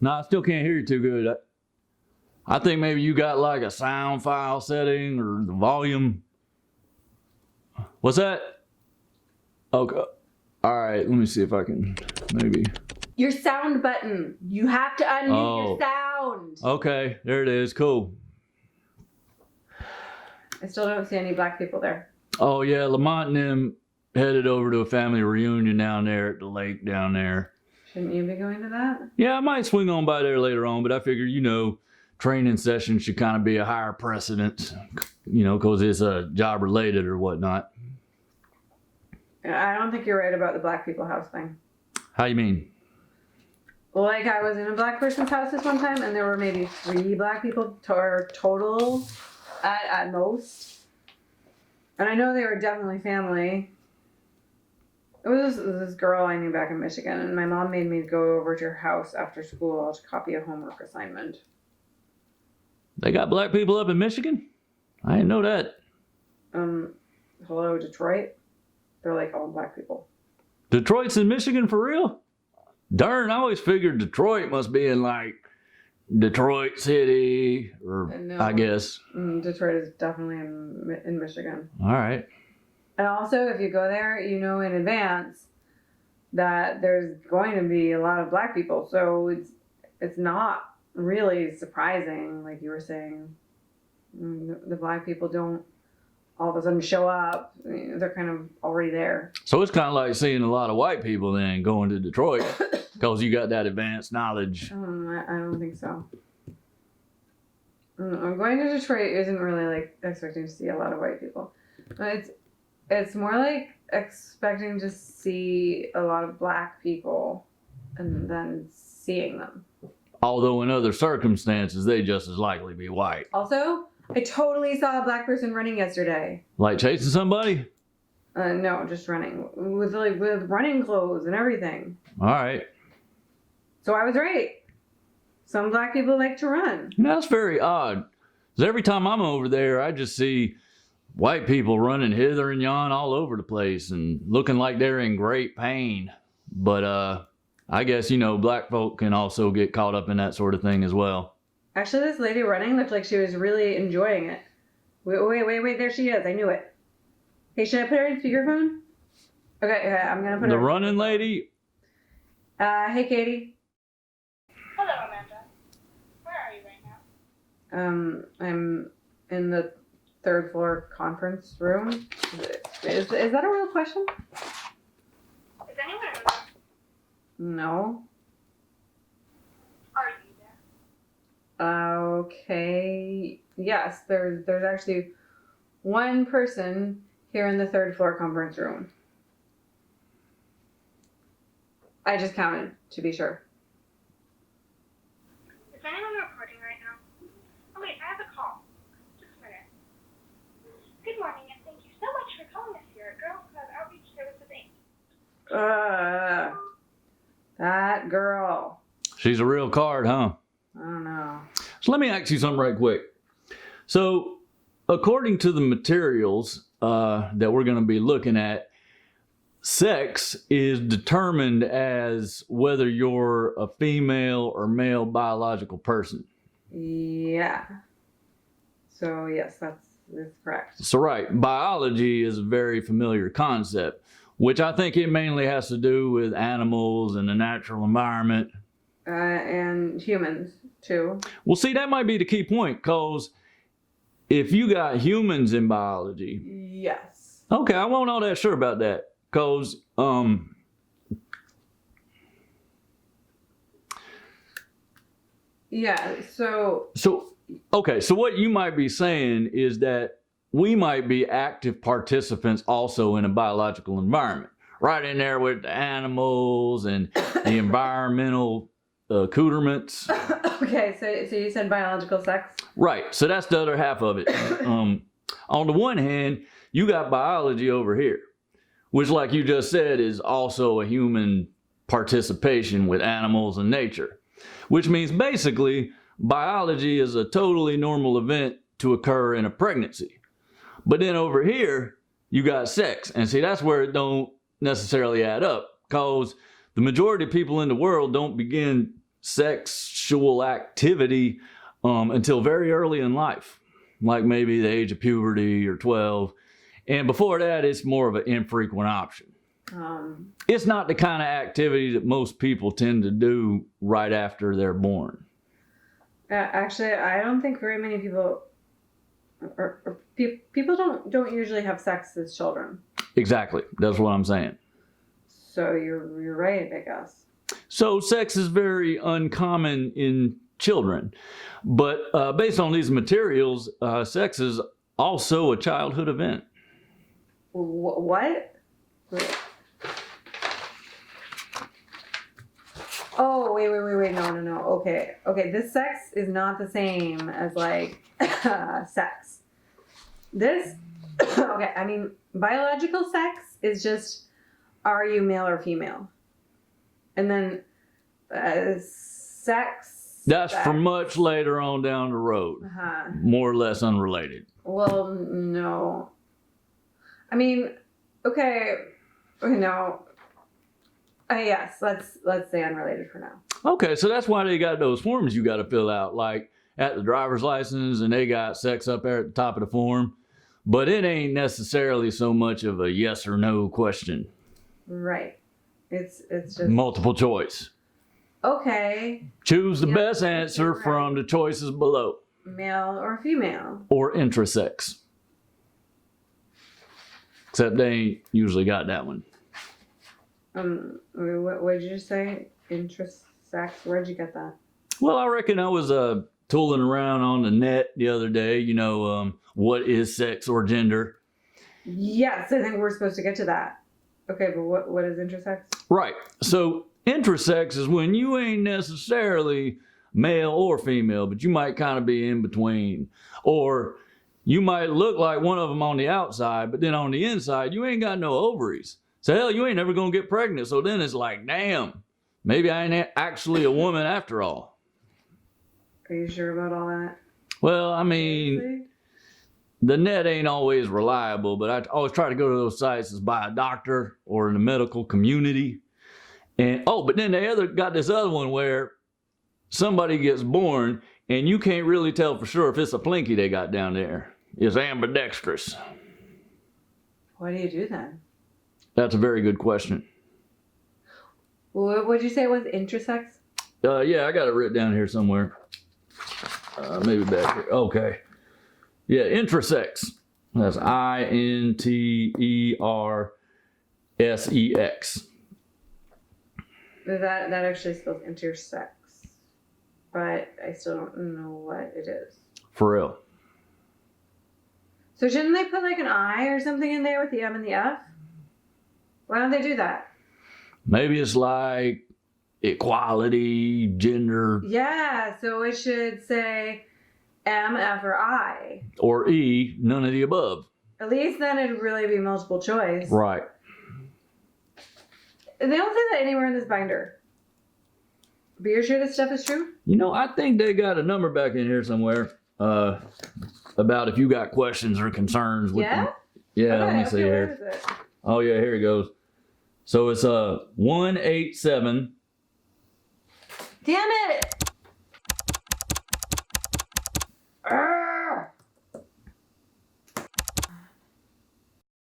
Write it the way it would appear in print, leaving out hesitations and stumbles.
No, I still can't hear you too good. I think maybe you got like a sound file setting or the volume. What's that? Okay. All right, let me see if I can maybe. Your sound button. You have to unmute your sound. Okay, there it is. Cool. I still don't see any black people there. Oh yeah, Lamont and them headed over to a family reunion down there at the lake down there. Shouldn't you be going to that? Yeah, I might swing on by there later on, but I figure, training sessions should kind of be a higher precedent, because it's job related or whatnot. I don't think you're right about the black people house thing. How you mean? Like, I was in a black person's house this one time, and there were maybe 3 black people total at most. And I know they were definitely family. It was this girl I knew back in Michigan, and my mom made me go over to her house after school to copy a homework assignment. They got black people up in Michigan? I didn't know that. Hello, Detroit? They're like all black people. Detroit's in Michigan for real? Darn, I always figured Detroit must be in like Detroit City, or no, I guess. Detroit is definitely in Michigan. All right. And also, if you go there, you know in advance that there's going to be a lot of black people. So it's not really surprising, like you were saying. The black people don't all of a sudden show up. They're kind of already there. So it's kind of like seeing a lot of white people then going to Detroit because you got that advanced knowledge. I don't think so. Going to Detroit isn't really like expecting to see a lot of white people. It's more like expecting to see a lot of black people and then seeing them. Although in other circumstances, they just as likely be white. Also, I totally saw a black person running yesterday. Like chasing somebody? No, just running. With running clothes and everything. All right. So I was right. Some black people like to run. That's very odd. Because every time I'm over there, I just see white people running hither and yon all over the place and looking like they're in great pain. But I guess, black folk can also get caught up in that sort of thing as well. Actually, this lady running looked like she was really enjoying it. Wait, there she is. I knew it. Hey, should I put her in speakerphone? Okay, I'm going to put her... The running lady? Hey, Katie. Hello, Amanda. Where are you right now? I'm in the 3rd floor conference room. Is that a real question? Is anyone in there? No. Are you there? Okay. Yes, there's actually one person here in the 3rd floor conference room. I just counted to be sure. Is anyone reporting right now? Oh wait, I have a call. Just a minute. Good morning, and thank you so much for calling us here at Girls Club Outreach Services Inc. That girl. She's a real card, huh? I don't know. So let me ask you something right quick. So according to the materials that we're going to be looking at, sex is determined as whether you're a female or male biological person. Yeah. So yes, that's correct. So right, biology is a very familiar concept, which I think it mainly has to do with animals and the natural environment. And humans too. Well, see, that might be the key point, because if you got humans in biology. Yes. Okay, I wasn't all that sure about that. Because, yeah, so what you might be saying is that we might be active participants also in a biological environment, right in there with the animals and the environmental accoutrements. Okay, so you said biological sex? Right, so that's the other half of it. On the one hand, you got biology over here, which, like you just said, is also a human participation with animals and nature, which means basically biology is a totally normal event to occur in a pregnancy. But then over here, you got sex. And see, that's where it don't necessarily add up, because the majority of people in the world don't begin sexual activity until very early in life, like maybe the age of puberty or 12. And before that, it's more of an infrequent option. It's not the kind of activity that most people tend to do right after they're born. Actually, I don't think very many people people don't usually have sex as children. Exactly. That's what I'm saying. So you're right, I guess. So sex is very uncommon in children. But based on these materials, sex is also a childhood event. What? Wait. Oh, wait. No. Okay. This sex is not the same as like sex. This, okay, I mean, biological sex is just, are you male or female? And then sex. That's for much later on down the road. More or less unrelated. Well, no. I mean, okay, no. Yes, let's say unrelated for now. Okay, so that's why they got those forms you got to fill out, like at the driver's license, and they got sex up there at the top of the form. But it ain't necessarily so much of a yes or no question. Right. It's just multiple choice. Okay. Choose the best answer from the choices below. Male or female. Or intersex. Except they ain't usually got that one. What did you say? Intersex? Where'd you get that? Well, I reckon I was tooling around on the net the other day. What is sex or gender? Yes, I think we're supposed to get to that. Okay, but what is intersex? Right. So intersex is when you ain't necessarily male or female, but you might kind of be in between. Or you might look like one of them on the outside, but then on the inside, you ain't got no ovaries. So hell, you ain't never gonna get pregnant. So then it's like, damn, maybe I ain't actually a woman after all. Are you sure about all that? Well, I mean, Seriously? the net ain't always reliable, but I always try to go to those sites as by a doctor or in the medical community. And but then they got this other one where somebody gets born and you can't really tell for sure if it's a plinky they got down there. It's ambidextrous. What do you do then? That's a very good question. What would you say it was? Intersex? Yeah, I got it written down here somewhere. Maybe back here. Okay. Yeah, intersex. That's INTERSEX. That actually spells intersex. But I still don't know what it is. For real. So shouldn't they put like an I or something in there with the M and the F? Why don't they do that? Maybe it's like equality, gender. Yeah, so it should say M, F, or I. Or E, none of the above. At least then it'd really be multiple choice. Right. They don't say that anywhere in this binder. But you're sure this stuff is true? I think they got a number back in here somewhere about if you got questions or concerns with them. Yeah, Okay, let me see where here. is it? Oh yeah, here it goes. So it's 187. Damn it!